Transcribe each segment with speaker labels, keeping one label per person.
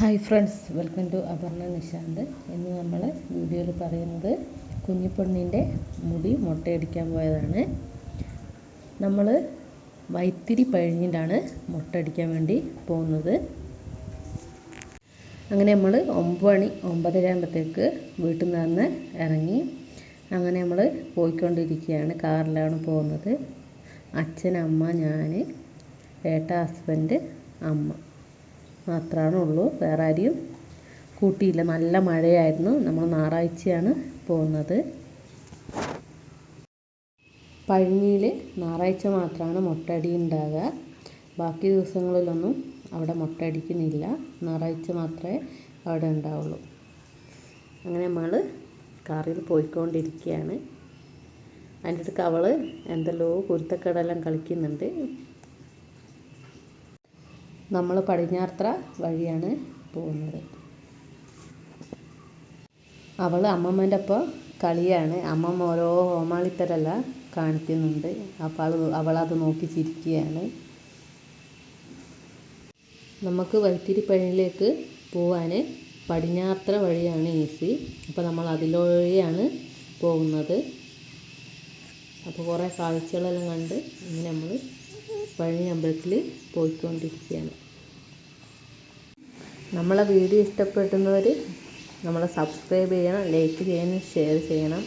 Speaker 1: Hi friends, welcome to Aparna Nishant. ഇന്ന് നമ്മൾ വീഡിയോയിൽ പറയുന്നത് കുഞ്ഞിപ്പെണ്ണിൻ്റെ മുടി മുട്ടയടിക്കാൻ പോയതാണ്. നമ്മൾ വൈത്തിരി പഴഞ്ഞിട്ടാണ് മുട്ടയടിക്കാൻ വേണ്ടി പോകുന്നത്. അങ്ങനെ നമ്മൾ 9 മണി 9:30 ആകുമ്പോഴത്തേക്ക് വീട്ടിൽ നിന്ന് ഇറങ്ങി. അങ്ങനെ നമ്മൾ പോയിക്കൊണ്ടിരിക്കുകയാണ്. കാറിലാണ് പോകുന്നത്. അച്ഛൻ, അമ്മ, ഞാൻ, ഏട്ട, ഹസ്ബൻഡ്, അമ്മ മാത്രമാണ് ഉള്ളൂ. വേറെ ആരെയും കൂട്ടിയില്ല. നല്ല മഴയായിരുന്നു. നമ്മൾ ഞായറാഴ്ചയാണ് പോകുന്നത്. പഴനിയിൽ ഞായറാഴ്ച മാത്രമാണ് മുട്ടയടി ഉണ്ടാകുക. ബാക്കി ദിവസങ്ങളിലൊന്നും അവിടെ മുട്ടയടിക്കുന്നില്ല. ഞായറാഴ്ച മാത്രമേ അവിടെ ഉണ്ടാവുള്ളൂ. അങ്ങനെ നമ്മൾ കാറിൽ പോയിക്കൊണ്ടിരിക്കുകയാണ്. അതിൻ്റെ അടുത്ത് അവൾ എന്തെല്ലോ കുരുത്തക്കേടെല്ലാം കളിക്കുന്നുണ്ട്. നമ്മൾ പടിഞ്ഞാറത്തറ വഴിയാണ് പോകുന്നത്. അവൾ അമ്മമ്മേൻ്റെ ഒപ്പം കളിയാണ്. അമ്മമ്മ ഓരോ ഹോമാളിത്തരെല്ലാം കാണിക്കുന്നുണ്ട്. അപ്പോൾ അവളത് നോക്കി ചിരിക്കുകയാണ്. നമുക്ക് വൈത്തിരി പഴനിയിലേക്ക് പോകാൻ പടിഞ്ഞാറത്തറ വഴിയാണ് ഈസി. അപ്പോൾ നമ്മൾ അതിലൂടെയാണ് പോകുന്നത്. അപ്പോൾ കുറേ കാഴ്ചകളെല്ലാം കണ്ട് ഇങ്ങനെ നമ്മൾ പഴനി അമ്പലത്തിൽ പോയിക്കൊണ്ടിരിക്കുകയാണ്. നമ്മളെ വീഡിയോ ഇഷ്ടപ്പെടുന്നവർ നമ്മളെ സബ്സ്ക്രൈബ് ചെയ്യണം, ലൈക്ക് ചെയ്യണം, ഷെയർ ചെയ്യണം.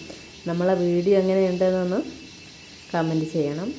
Speaker 1: നമ്മളെ വീഡിയോ എങ്ങനെയുണ്ടെന്നൊന്ന് കമൻറ്റ് ചെയ്യണം.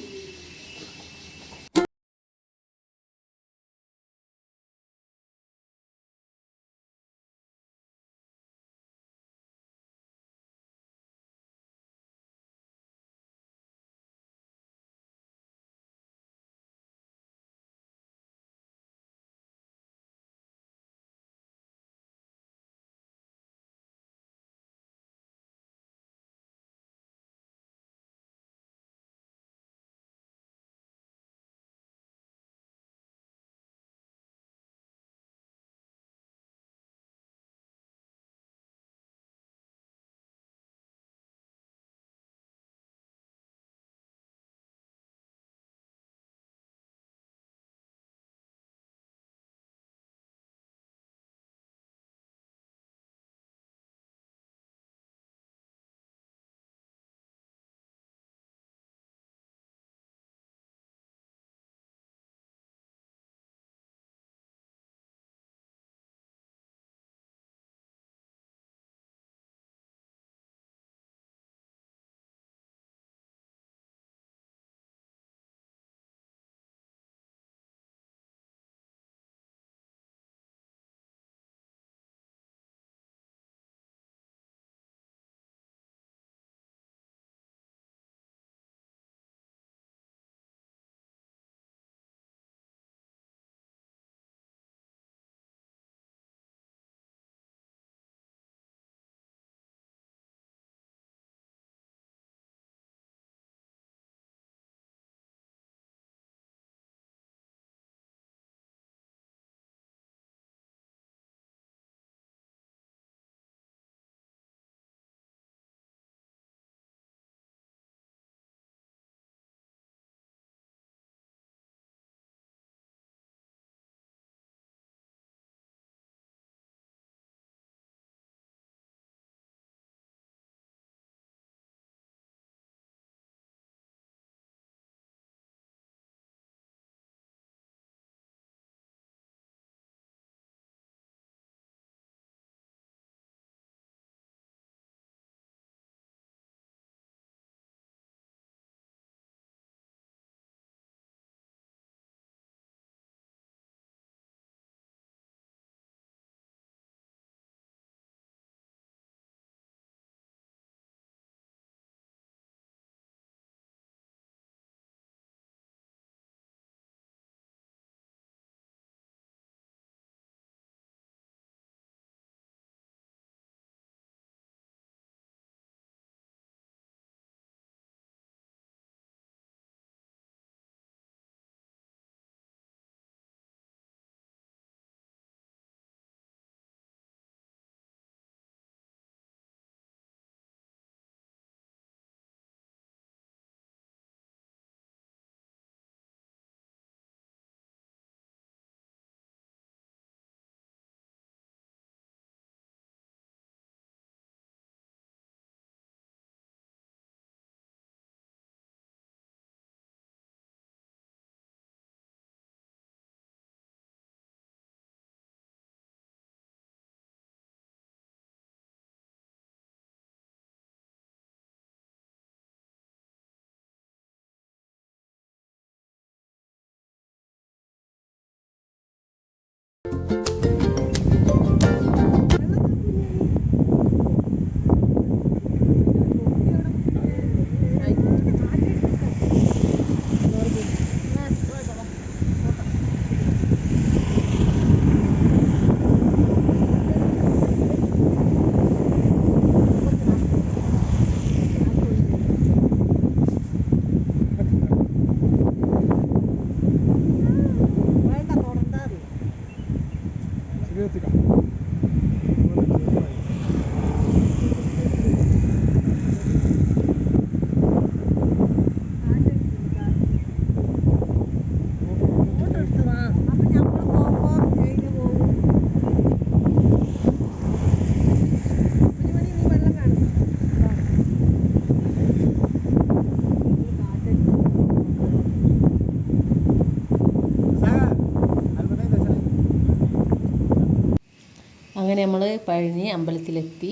Speaker 1: അങ്ങനെ നമ്മൾ പഴനി അമ്പലത്തിലെത്തി.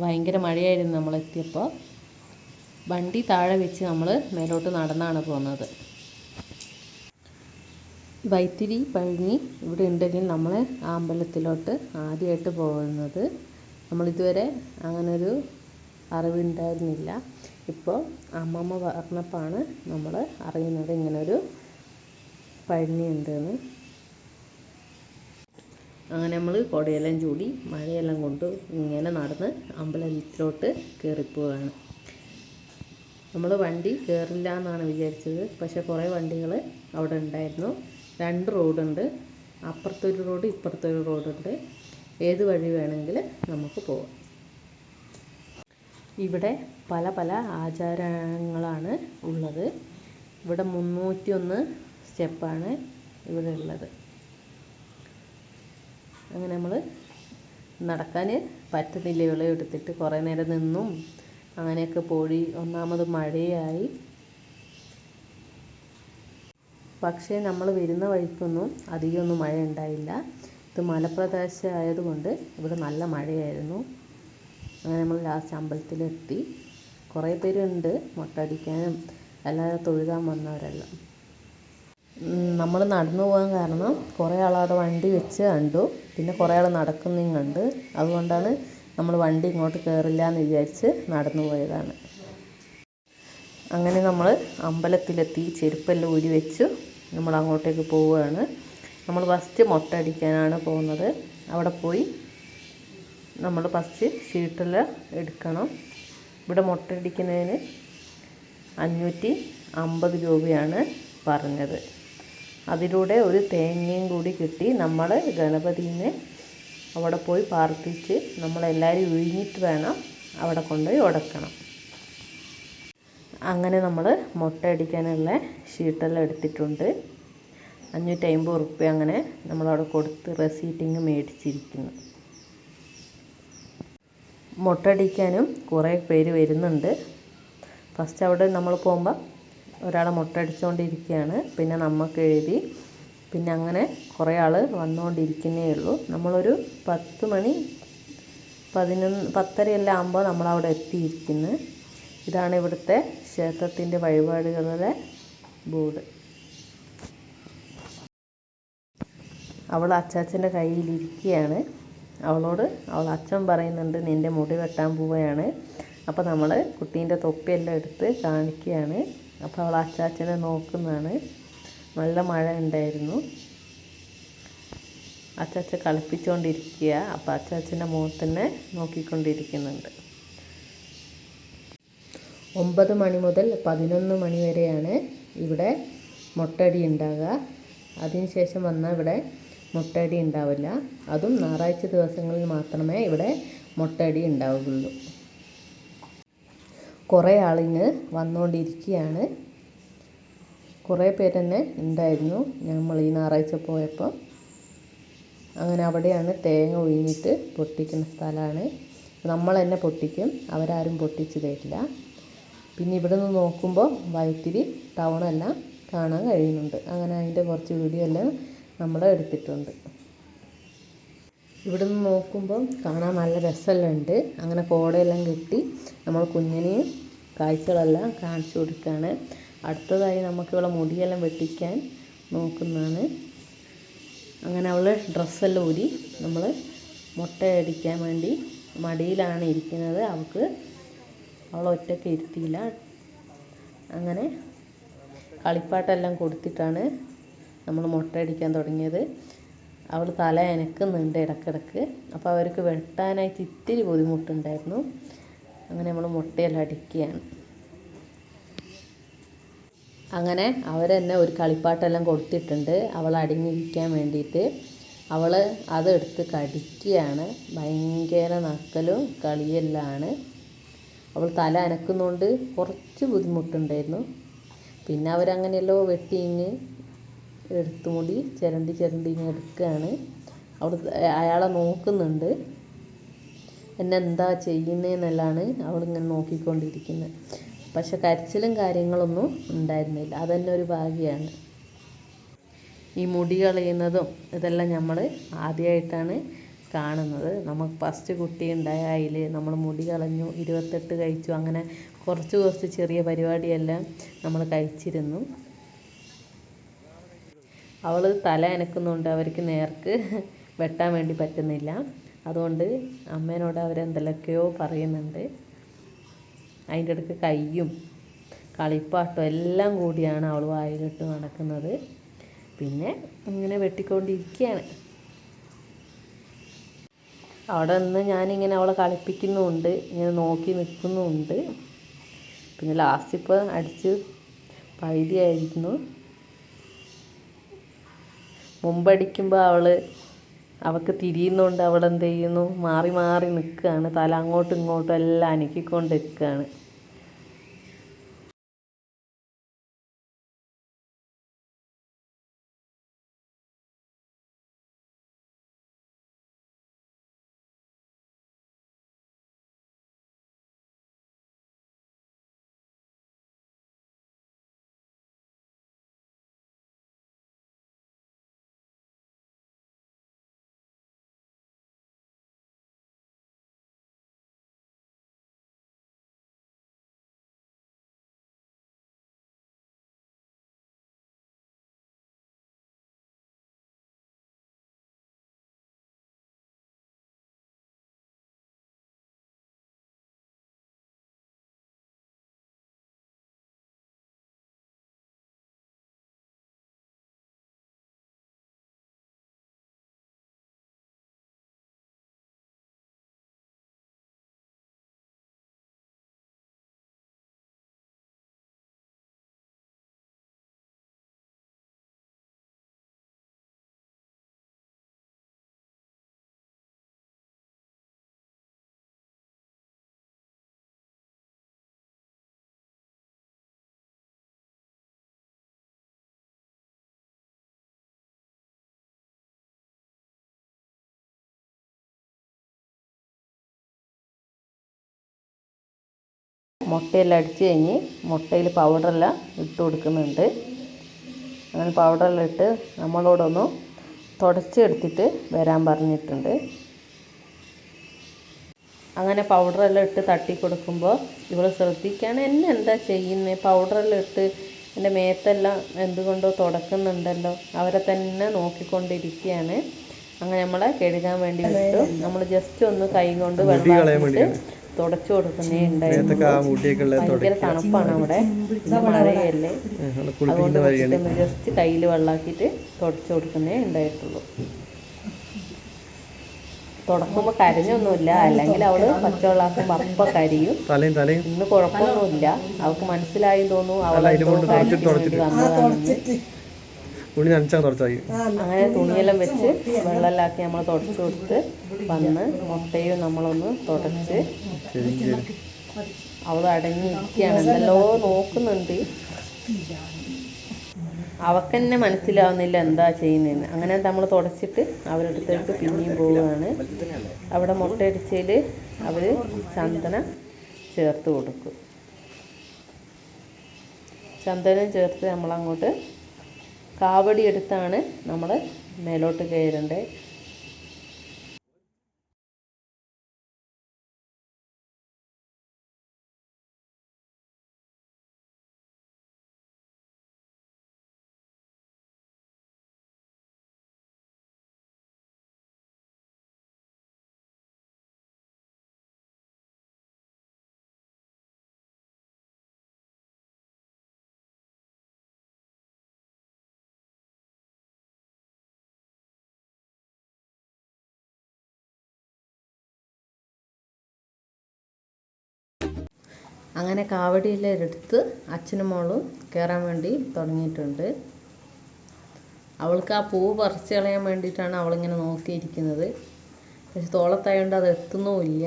Speaker 1: ഭയങ്കര മഴയായിരുന്നു നമ്മളെത്തിയപ്പോൾ. വണ്ടി താഴെ വെച്ച് നമ്മൾ മേലോട്ട് നടന്നാണ് പോകുന്നത്. വൈത്തിരി പഴനി ഇവിടെ ഉണ്ടെങ്കിൽ നമ്മൾ ആ അമ്പലത്തിലോട്ട് ആദ്യമായിട്ട് പോകുന്നത്. നമ്മളിതുവരെ അങ്ങനൊരു അറിവുണ്ടായിരുന്നില്ല. ഇപ്പോൾ അമ്മമ്മ പറഞ്ഞപ്പോഴാണ് നമ്മൾ അറിയുന്നത് ഇങ്ങനൊരു പഴനി ഉണ്ടെന്ന്. അങ്ങനെ നമ്മൾ കുടയെല്ലാം ചൂടി മഴയെല്ലാം കൊണ്ട് ഇങ്ങനെ നടന്ന് അമ്പലത്തിലോട്ട് കയറിപ്പോവുകയാണ്. നമ്മൾ വണ്ടി കയറില്ല എന്നാണ് വിചാരിച്ചത്. പക്ഷേ കുറേ വണ്ടികൾ അവിടെ ഉണ്ടായിരുന്നു. 2 റോഡുണ്ട്. അപ്പുറത്തൊരു റോഡ്, ഇപ്പുറത്തൊരു റോഡുണ്ട്. ഏത് വഴി വേണമെങ്കിൽ നമുക്ക് പോകാം. ഇവിടെ പല പല ആചാരങ്ങളാണ് ഉള്ളത്. ഇവിടെ 301 സ്റ്റെപ്പാണ് ഇവിടെ ഉള്ളത്. അങ്ങനെ നമ്മൾ നടക്കാൻ പറ്റുന്നില്ല. വിള എടുത്തിട്ട് കുറേ നേരം നിന്നും അങ്ങനെയൊക്കെ പോയി. ഒന്നാമത് മഴയായി. പക്ഷേ നമ്മൾ വരുന്ന വഴിക്കൊന്നും അധികമൊന്നും മഴ ഉണ്ടായില്ല. ഇത് മലപ്രദേശം ആയതുകൊണ്ട് ഇവിടെ നല്ല മഴയായിരുന്നു. അങ്ങനെ നമ്മൾ ലാസ്റ്റ് അമ്പലത്തിലെത്തി. കുറേ പേരുണ്ട് മൊട്ടടിക്കാനും അല്ലാതെ തൊഴുകാൻ വന്നവരെല്ലാം. നമ്മൾ നടന്നു പോകാൻ കാരണം കുറേ ആളവിടെ വണ്ടി വെച്ച് കണ്ടു. പിന്നെ കുറേ ആൾ നടക്കുന്നതും കണ്ട്. അതുകൊണ്ടാണ് നമ്മൾ വണ്ടി ഇങ്ങോട്ട് കയറില്ല എന്ന് വിചാരിച്ച് നടന്നു പോയതാണ്. അങ്ങനെ നമ്മൾ അമ്പലത്തിലെത്തി. ചെരുപ്പെല്ലാം ഊരി വെച്ചു നമ്മൾ അങ്ങോട്ടേക്ക് പോവുകയാണ്. നമ്മൾ ഫസ്റ്റ് മൊട്ടടിക്കാനാണ് പോകുന്നത്. അവിടെ പോയി നമ്മൾ ഫസ്റ്റ് ഷീട്ടെല്ലാം എടുക്കണം. ഇവിടെ മൊട്ടടിക്കുന്നതിന് 550 രൂപയാണ് പറഞ്ഞത്. അതിലൂടെ ഒരു തേങ്ങയും കൂടി കിട്ടി. നമ്മൾ ഗണപതിനെ അവിടെ പോയി പ്രാർത്ഥിച്ച് നമ്മളെല്ലാവരും ഒഴിഞ്ഞിട്ട് വേണം അവിടെ കൊണ്ടുപോയി ഉടക്കണം. അങ്ങനെ നമ്മൾ മൊട്ടയടിക്കാനുള്ള ഷീട്ടെല്ലാം എടുത്തിട്ടുണ്ട്. 550 റുപ്യ അങ്ങനെ നമ്മളവിടെ കൊടുത്ത് റെസീറ്റിങ് മേടിച്ചിരിക്കുന്നു. മൊട്ടടിക്കാനും കുറേ പേര് വരുന്നുണ്ട്. ഫസ്റ്റ് അവിടെ നമ്മൾ പോകുമ്പോൾ ഒരാളെ മൊട്ടടിച്ചുകൊണ്ടിരിക്കുകയാണ്. പിന്നെ നമുക്ക് എഴുതി. പിന്നെ അങ്ങനെ കുറേ ആൾ വന്നുകൊണ്ടിരിക്കുന്നേ ഉള്ളൂ. നമ്മളൊരു 10 മണി 10:30 എല്ലാം ആകുമ്പോൾ നമ്മളവിടെ എത്തിയിരിക്കുന്നു. ഇതാണ് ഇവിടുത്തെ ക്ഷേത്രത്തിൻ്റെ വഴിപാടുകളുടെ ബോർഡ്. അവൾ അച്ചാച്ചൻ്റെ കയ്യിലിരിക്കുകയാണ്. അവളോട് അച്ഛൻ പറയുന്നുണ്ട് നിൻ്റെ മുടി വെട്ടാൻ പോവുകയാണ്. അപ്പോൾ നമ്മൾ കുട്ടീൻ്റെ തൊപ്പിയെല്ലാം എടുത്ത് കാണിക്കുകയാണ്. അപ്പോൾ അവൾ അച്ചാച്ചനെ നോക്കുന്നതാണ്. നല്ല മഴ ഉണ്ടായിരുന്നു. അച്ചാച്ച കളിപ്പിച്ചുകൊണ്ടിരിക്കുക. അപ്പോൾ അച്ചാച്ചൻ്റെ മുഖത്തന്നെ നോക്കിക്കൊണ്ടിരിക്കുന്നുണ്ട്. 9 മണി മുതൽ 11 മണി വരെയാണ് ഇവിടെ മൊട്ടടി ഉണ്ടാകുക. അതിനുശേഷം വന്നാൽ ഇവിടെ മൊട്ടടി ഉണ്ടാവില്ല. അതും ഞായറാഴ്ച ദിവസങ്ങളിൽ മാത്രമേ ഇവിടെ മൊട്ടടി ഉണ്ടാവുകയുള്ളൂ. കുറേ ആളിങ്ങ് വന്നുകൊണ്ടിരിക്കുകയാണ്. കുറേ പേര് തന്നെ ഉണ്ടായിരുന്നു നമ്മൾ ഈ ഞായറാഴ്ച പോയപ്പോൾ. അങ്ങനെ അവിടെയാണ് തേങ്ങ ഒഴിഞ്ഞിട്ട് പൊട്ടിക്കുന്ന സ്ഥലമാണ്. നമ്മൾ തന്നെ പൊട്ടിക്കും. അവരാരും പൊട്ടിച്ച് തരില്ല. പിന്നെ ഇവിടെ നിന്ന് നോക്കുമ്പോൾ വൈത്തിരി ടൗണെല്ലാം കാണാൻ കഴിയുന്നുണ്ട്. അങ്ങനെ അതിൻ്റെ കുറച്ച് വീഡിയോ എല്ലാം നമ്മൾ എടുത്തിട്ടുണ്ട്. ഇവിടെ നിന്ന് നോക്കുമ്പോൾ കാണാൻ നല്ല രസമെല്ലാം ഉണ്ട്. അങ്ങനെ കോടയെല്ലാം കെട്ടി നമ്മൾ കുഞ്ഞിനെയും കാഴ്ചകളെല്ലാം കാണിച്ചു കൊടുക്കുകയാണ്. അടുത്തതായി നമുക്കിവിടെ മുടിയെല്ലാം വെട്ടിക്കാൻ നോക്കുന്നതാണ്. അങ്ങനെ അവൾ ഡ്രസ്സെല്ലാം ഊരി നമ്മൾ മുട്ടയടിക്കാൻ വേണ്ടി മടിയിലാണ് ഇരിക്കുന്നത്. അവൾ ഒറ്റയ്ക്ക് ഇരുത്തിയില്ല. അങ്ങനെ കളിപ്പാട്ടെല്ലാം കൊടുത്തിട്ടാണ് നമ്മൾ മുട്ടയടിക്കാൻ തുടങ്ങിയത്. അവൾ തല അനക്കുന്നുണ്ട് ഇടയ്ക്കിടയ്ക്ക്. അപ്പോൾ അവർക്ക് വെട്ടാനായിട്ട് ഇത്തിരി ബുദ്ധിമുട്ടുണ്ടായിരുന്നു. അങ്ങനെ നമ്മൾ മുട്ടയെല്ലാം അടിക്കുകയാണ്. അങ്ങനെ അവർ തന്നെ ഒരു കളിപ്പാട്ടെല്ലാം കൊടുത്തിട്ടുണ്ട് അവൾ അടങ്ങിയിരിക്കാൻ വേണ്ടിയിട്ട്. അവൾ അതെടുത്ത് കടിക്കുകയാണ്. ഭയങ്കര നക്കലും കളിയെല്ലാമാണ്. അവൾ തല അനക്കുന്നതുകൊണ്ട് കുറച്ച് ബുദ്ധിമുട്ടുണ്ടായിരുന്നു. പിന്നെ അവരങ്ങനെയല്ലോ വെട്ടിങ്ങ് എടുത്തുകൂടി ചിരണ്ടി ഇങ്ങ് എടുക്കുകയാണ്. അയാളെ നോക്കുന്നുണ്ട്, എന്നെ എന്താ ചെയ്യുന്നതെന്നെല്ലാണ് അവളിങ്ങനെ നോക്കിക്കൊണ്ടിരിക്കുന്നത്. പക്ഷെ കരച്ചിലും കാര്യങ്ങളൊന്നും ഉണ്ടായിരുന്നില്ല. അതുതന്നെ ഒരു ഭാഗ്യമാണ്. ഈ മുടി കളയുന്നതും ഇതെല്ലാം നമ്മൾ ആദ്യമായിട്ടാണ് കാണുന്നത്. നമുക്ക് ഫസ്റ്റ് കുട്ടി ഉണ്ടായാൽ നമ്മൾ മുടി കളഞ്ഞു, 28 കഴിച്ചു, അങ്ങനെ കുറച്ച് ചെറിയ പരിപാടിയെല്ലാം നമ്മൾ കഴിച്ചിരുന്നു. അവൾ തല അനക്കുന്നുണ്ട്, അവർക്ക് നേർക്ക് വെട്ടാൻ വേണ്ടി പറ്റുന്നില്ല. അതുകൊണ്ട് അമ്മേനോട് അവരെന്തെല്ലാമൊക്കെയോ പറയുന്നുണ്ട്. അതിൻ്റെ ഇടയ്ക്ക് കയ്യും കളിപ്പാട്ടും എല്ലാം കൂടിയാണ് അവൾ വായിലിട്ട് നടക്കുന്നത്. പിന്നെ ഇങ്ങനെ വെട്ടിക്കൊണ്ടിരിക്കുകയാണ്. അവിടെ നിന്ന് ഞാനിങ്ങനെ അവളെ കളിപ്പിക്കുന്നുമുണ്ട്, ഇങ്ങനെ നോക്കി നിൽക്കുന്നുമുണ്ട്. പിന്നെ ലാസ്റ്റ് ഇപ്പോൾ അടിച്ച് പകുതിയായിരുന്നു. മുമ്പടിക്കുമ്പോൾ അവൾക്ക് തിരിയുന്നതുകൊണ്ട് അവൾ എന്ത് ചെയ്യുന്നു, മാറി മാറി നിൽക്കുകയാണ്. തല അങ്ങോട്ടും ഇങ്ങോട്ടും എല്ലാം അനക്കിക്കൊണ്ട് നിൽക്കുകയാണ്. മുട്ടയെല്ലാം അടിച്ച് കഴിഞ്ഞ് മുട്ടയിൽ പൗഡറെല്ലാം ഇട്ട് കൊടുക്കുന്നുണ്ട്. അങ്ങനെ പൗഡറെല്ലാം ഇട്ട് നമ്മളോടൊന്ന് തുടച്ചെടുത്തിട്ട് വരാൻ പറഞ്ഞിട്ടുണ്ട്. അങ്ങനെ പൗഡറെല്ലാം ഇട്ട് തട്ടി കൊടുക്കുമ്പോൾ ഇവൾ ശ്രദ്ധിക്കുകയാണ്, എന്നെ എന്താ ചെയ്യുന്നത്, പൗഡറെല്ലാം ഇട്ട് എൻ്റെ മേത്തെല്ലാം എന്തുകൊണ്ടോ തുടക്കുന്നുണ്ടല്ലോ. അവരെ തന്നെ നോക്കിക്കൊണ്ടിരിക്കുകയാണ്. അങ്ങനെ നമ്മളെ കഴുകാൻ വേണ്ടി വിട്ടു. നമ്മൾ ജസ്റ്റ് ഒന്ന് കൈ കൊണ്ട് വെള്ളമാക്കിയിട്ട് തുടച്ചു കൊടുക്കുന്നേ ഉണ്ടായിരുന്നു. ഭയങ്കര തണുപ്പാണ് അവിടെ, മഴയല്ലേ, അതുകൊണ്ട് ഒന്ന് ജസ്റ്റ് കയ്യിൽ വെള്ളമാക്കിയിട്ട് തുടച്ചു കൊടുക്കുന്നേ ഉണ്ടായിട്ടുള്ളൂ. തുടക്കുമ്പോൾ കരഞ്ഞൊന്നുമില്ല, അല്ലെങ്കിൽ അവള് പച്ചവെള്ളാക്കുമ്പോൾ അപ്പം കരിയും. ഇന്ന് കുഴപ്പമൊന്നുമില്ല, അവൾക്ക് മനസ്സിലായി തോന്നുന്നു അവളെ വന്നതാണെന്ന്. അങ്ങനെ തുണിയെല്ലാം വെച്ച് വെള്ളമെല്ലാക്കി നമ്മൾ തുടച്ചു കൊടുത്ത് വന്ന് മുട്ടയും നമ്മളൊന്ന് തുടച്ച് അവൾ അടങ്ങിയിരിക്കുകയാണ്. എന്തെല്ലോ നോക്കുന്നുണ്ട്, അവൾക്ക് തന്നെ മനസ്സിലാവുന്നില്ല എന്താ ചെയ്യുന്നതെന്ന്. അങ്ങനെ നമ്മൾ തുടച്ചിട്ട് അവരടുത്തേക്ക് പിന്നെയും പോവുകയാണ്. അവിടെ മുട്ടയടിച്ചതിൽ അവർ ചന്ദനം ചേർത്ത് കൊടുക്കും. ചന്ദനം ചേർത്ത് നമ്മളങ്ങോട്ട് കാവടി എടുത്താണ് നമ്മൾ മേലോട്ട് കയറേണ്ടത്. അങ്ങനെ കാവടിയെല്ലാം എടുത്ത് അച്ഛനും മോളും കയറാൻ വേണ്ടി തുടങ്ങിയിട്ടുണ്ട്. അവൾക്ക് ആ പൂവ് പറിച്ച് കളയാൻ വേണ്ടിയിട്ടാണ് അവളിങ്ങനെ നോക്കിയിരിക്കുന്നത്. പക്ഷെ തോളത്തായതുകൊണ്ട് അത് എത്തുന്നുമില്ല.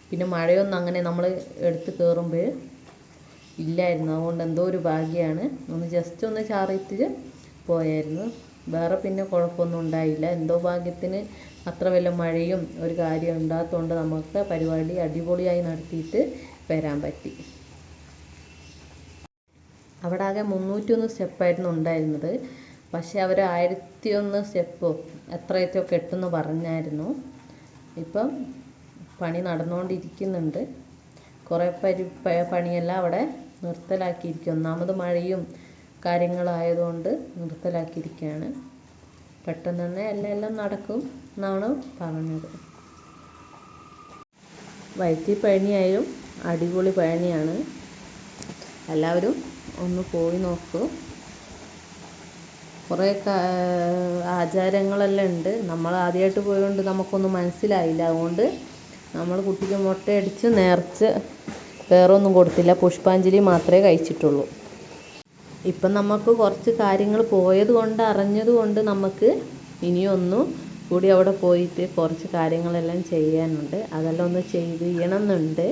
Speaker 1: പിന്നെ മഴയൊന്നും അങ്ങനെ നമ്മൾ എടുത്ത് കയറുമ്പോൾ ഇല്ലായിരുന്നു. അതുകൊണ്ട് എന്തോ ഒരു ഭാഗ്യമാണ്, ജസ്റ്റ് ഒന്ന് ചാറിയിട്ട് പോയായിരുന്നു. വേറെ പിന്നെ കുഴപ്പമൊന്നും ഉണ്ടായില്ല. എന്തോ ഭാഗ്യത്തിന് അത്ര വല്ല മഴയും ഒരു കാര്യം ഉണ്ടാകത്തോണ്ട് നമുക്ക് പരിപാടി അടിപൊളിയായി നടത്തിയിട്ട് വരാൻ പറ്റി. അവിടെ ആകെ 301 സ്റ്റെപ്പായിരുന്നു ഉണ്ടായിരുന്നത്. പക്ഷേ അവർ 1001 സ്റ്റെപ്പോ എത്രയൊക്കെ കെട്ടുമെന്ന് പറഞ്ഞായിരുന്നു. ഇപ്പം പണി നടന്നുകൊണ്ടിരിക്കുന്നുണ്ട്. കുറേ പണിയെല്ലാം അവിടെ നിർത്തലാക്കിയിരിക്കും. ഒന്നാമത് മഴയും കാര്യങ്ങളായതുകൊണ്ട് നിർത്തലാക്കിയിരിക്കുകയാണ്. പെട്ടെന്ന് തന്നെ എല്ലാം നടക്കും എന്നാണ് പറഞ്ഞത്. വയറ്റിൽ പഴനിയായാലും അടിപൊളി പഴനിയാണ്. എല്ലാവരും ഒന്ന് പോയി നോക്കൂ. കുറേ ആചാരങ്ങളെല്ലാം ഉണ്ട്. നമ്മൾ ആദ്യമായിട്ട് പോയതുകൊണ്ട് നമുക്കൊന്നും മനസ്സിലായില്ല. അതുകൊണ്ട് നമ്മൾ കുട്ടിക്ക് മുട്ടയടിച്ച് നേർച്ച് വേറെ ഒന്നും കൊടുത്തില്ല. പുഷ്പാഞ്ജലി മാത്രമേ കഴിച്ചിട്ടുള്ളൂ. ഇപ്പം നമുക്ക് കുറച്ച് കാര്യങ്ങൾ പോയത് കൊണ്ട് അറിഞ്ഞത് കൊണ്ട് നമുക്ക് ഇനിയൊന്നും കൂടി അവിടെ പോയിട്ട് കുറച്ച് കാര്യങ്ങളെല്ലാം ചെയ്യാനുണ്ട്. അതെല്ലാം ഒന്ന് ചെയ്യണമെന്നുണ്ട്.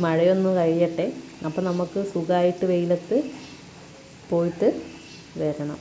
Speaker 1: മഴയൊന്ന് കഴിയട്ടെ, അപ്പം നമുക്ക് സുഖമായിട്ട് വെയിലത്ത് പോയിട്ട് വരണം.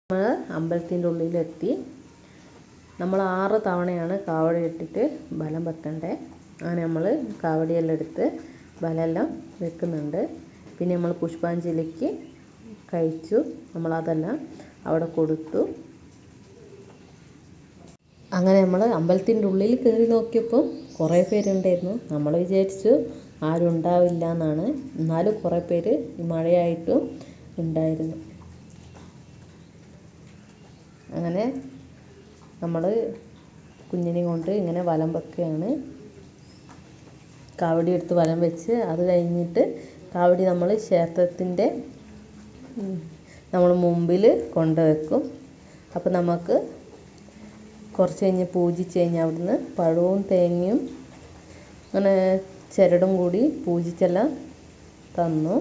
Speaker 1: നമ്മൾ അമ്പലത്തിൻ്റെ ഉള്ളിലെത്തി. നമ്മൾ 6 തവണയാണ് കാവടി ഇട്ടിട്ട് ബലം വെക്കേണ്ടത്. അങ്ങനെ നമ്മൾ കാവടിയെല്ലാം എടുത്ത് ബലമെല്ലാം വെക്കുന്നുണ്ട്. പിന്നെ നമ്മൾ പുഷ്പാഞ്ജലിക്ക് കഴിച്ചു. നമ്മളതെല്ലാം അവിടെ കൊടുത്തു. അങ്ങനെ നമ്മൾ അമ്പലത്തിൻ്റെ ഉള്ളിൽ കയറി നോക്കിയപ്പോൾ കുറേ പേരുണ്ടായിരുന്നു. നമ്മൾ വിചാരിച്ചു ആരും ഉണ്ടാവില്ല എന്നാണ്. എന്നാലും കുറേ പേര് ഈ മഴയായിട്ടും ഉണ്ടായിരുന്നു. അങ്ങനെ നമ്മൾ കുഞ്ഞിനെയും കൊണ്ട് ഇങ്ങനെ വലം വെക്കുകയാണ്. കാവടി എടുത്ത് വലം വെച്ച് അത് കഴിഞ്ഞിട്ട് കാവടി നമ്മൾ ക്ഷേത്രത്തിൻ്റെ നമ്മൾ മുമ്പിൽ കൊണ്ടുവെക്കും. അപ്പോൾ നമുക്ക് കുറച്ച് കഴിഞ്ഞ് പൂജിച്ച് കഴിഞ്ഞാൽ അവിടുന്ന് പഴവും തേങ്ങയും അങ്ങനെ ചരടും കൂടി പൂജിച്ചെല്ലാം തന്നു.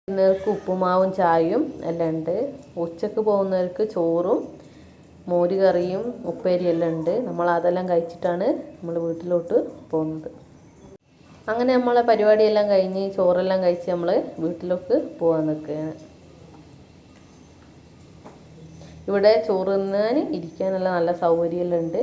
Speaker 1: വരുന്നവർക്ക് ഉപ്പുമാവും ചായയും എല്ലാം ഉണ്ട്. ഉച്ചക്ക് പോകുന്നവർക്ക് ചോറും മോര് കറിയും ഉപ്പേരിയും എല്ലാം ഉണ്ട്. നമ്മൾ അതെല്ലാം കഴിച്ചിട്ടാണ് നമ്മൾ വീട്ടിലോട്ട് പോകുന്നത്. അങ്ങനെ നമ്മളെ പരിപാടിയെല്ലാം കഴിഞ്ഞ് ചോറെല്ലാം കഴിച്ച് നമ്മൾ വീട്ടിലേക്ക് പോകാൻ നിൽക്കുകയാണ്. ഇവിടെ ചോറ് തിന്നാൻ ഇരിക്കാനുള്ള നല്ല സൗകര്യമെല്ലാം ഉണ്ട്.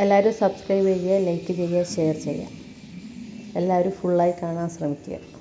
Speaker 1: എല്ലാവരും സബ്സ്ക്രൈബ് ചെയ്യുക, ലൈക്ക് ചെയ്യുക, ഷെയർ ചെയ്യുക. എല്ലാവരും ഫുള്ളായി കാണാൻ ശ്രമിക്കുക.